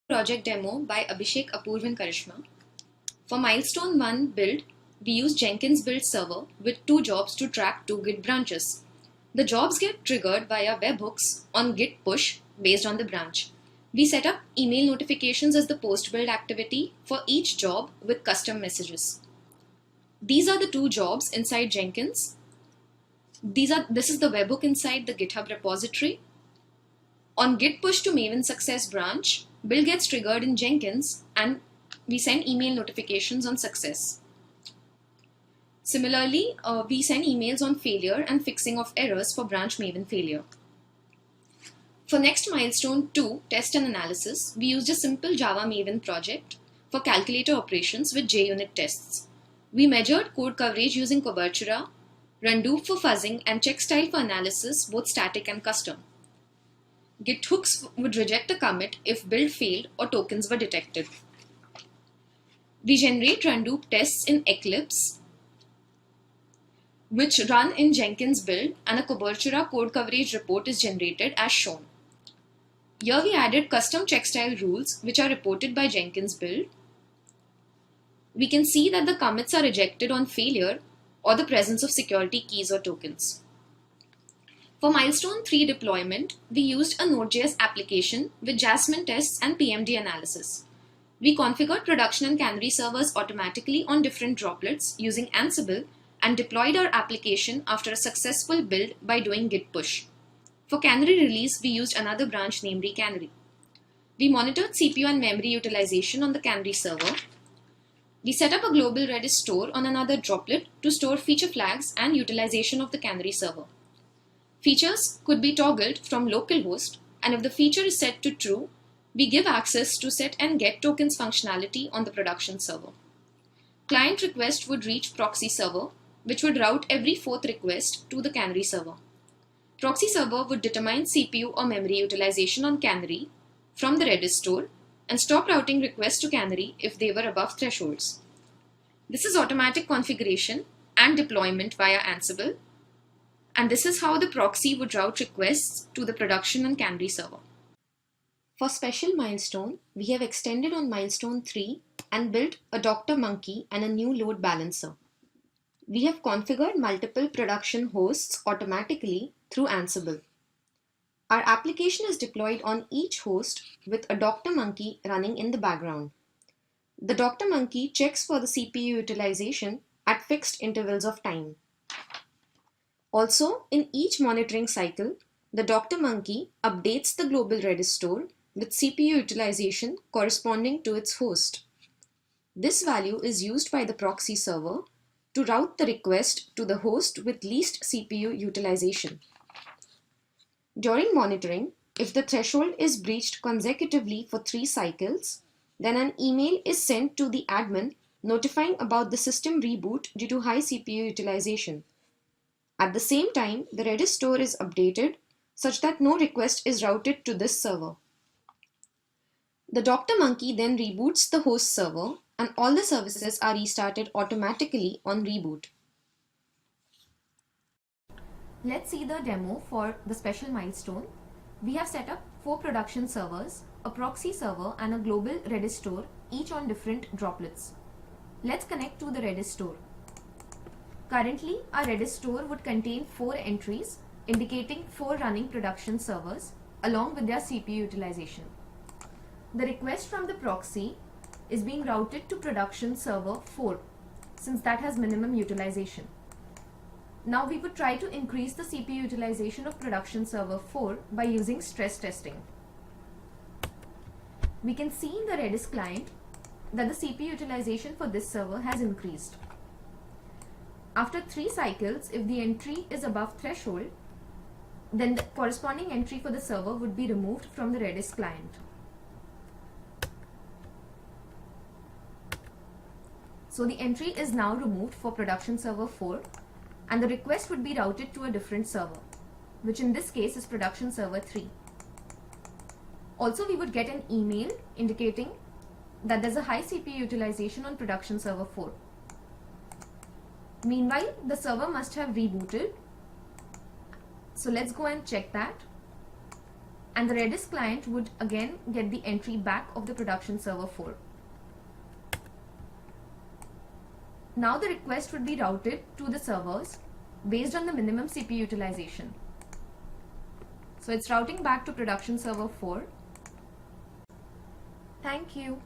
Project demo by Abhishek, Apurv and Karishma. For milestone 1 build, we use Jenkins build server with 2 jobs to track 2 Git branches. The jobs get triggered via webhooks on Git push based on the branch. We set up email notifications as the post build activity for each job with custom messages. These are the 2 jobs inside Jenkins. This is the webhook inside the GitHub repository. On Git push to Maven success branch, build gets triggered in Jenkins and we send email notifications on success. Similarly, we send emails on failure and fixing of errors for branch Maven failure. For next milestone 2, test and analysis, we used a simple Java Maven project for calculator operations with JUnit tests. We measured code coverage using Cobertura, Rundoop for fuzzing and check style for analysis, both static and custom. Git hooks would reject a commit if build failed or tokens were detected. We generate Rundoop tests in Eclipse, which run in Jenkins build, and a Cobertura code coverage report is generated as shown. Here we added custom check style rules which are reported by Jenkins build. We can see that the commits are rejected on failure or the presence of security keys or tokens. For milestone 3 deployment, we used a Node.js application with Jasmine tests and PMD analysis. We configured production and Canary servers automatically on different droplets using Ansible and deployed our application after a successful build by doing git push. For Canary release, we used another branch named reCanary. We monitored CPU and memory utilization on the Canary server. We set up a global Redis store on another droplet to store feature flags and utilization of the Canary server. Features could be toggled from localhost, and if the feature is set to true, we give access to set and get tokens functionality on the production server. Client request would reach proxy server, which would route every 4th request to the Canary server. Proxy server would determine CPU or memory utilization on Canary from the Redis store and stop routing requests to Canary if they were above thresholds. This is automatic configuration and deployment via Ansible. And this is how the proxy would route requests to the production and Canary server. For special milestone, we have extended on milestone 3 and built a Dr. Monkey and a new load balancer. We have configured multiple production hosts automatically through Ansible. Our application is deployed on each host with a Dr. Monkey running in the background. The Dr. Monkey checks for the CPU utilization at fixed intervals of time. Also, in each monitoring cycle, the Dr. Monkey updates the global Redis store with CPU utilization corresponding to its host. This value is used by the proxy server to route the request to the host with least CPU utilization. During monitoring, if the threshold is breached consecutively for 3 cycles, then an email is sent to the admin notifying about the system reboot due to high CPU utilization. At the same time, the Redis store is updated such that no request is routed to this server. The Dr. Monkey then reboots the host server and all the services are restarted automatically on reboot. Let's see the demo for the special milestone. We have set up 4 production servers, a proxy server and a global Redis store, each on different droplets. Let's connect to the Redis store. Currently, our Redis store would contain 4 entries indicating 4 running production servers along with their CPU utilization. The request from the proxy is being routed to production server 4 since that has minimum utilization. Now we would try to increase the CPU utilization of production server 4 by using stress testing. We can see in the Redis client that the CPU utilization for this server has increased. After 3 cycles, if the entry is above threshold, then the corresponding entry for the server would be removed from the Redis client. So the entry is now removed for production server 4 and the request would be routed to a different server, which in this case is production server 3. Also, we would get an email indicating that there's a high CPU utilization on production server 4. Meanwhile, the server must have rebooted. So let's go and check that. and the Redis client would again get the entry back of the production server 4. Now the request would be routed to the servers based on the minimum CPU utilization. So it's routing back to production server 4. Thank you.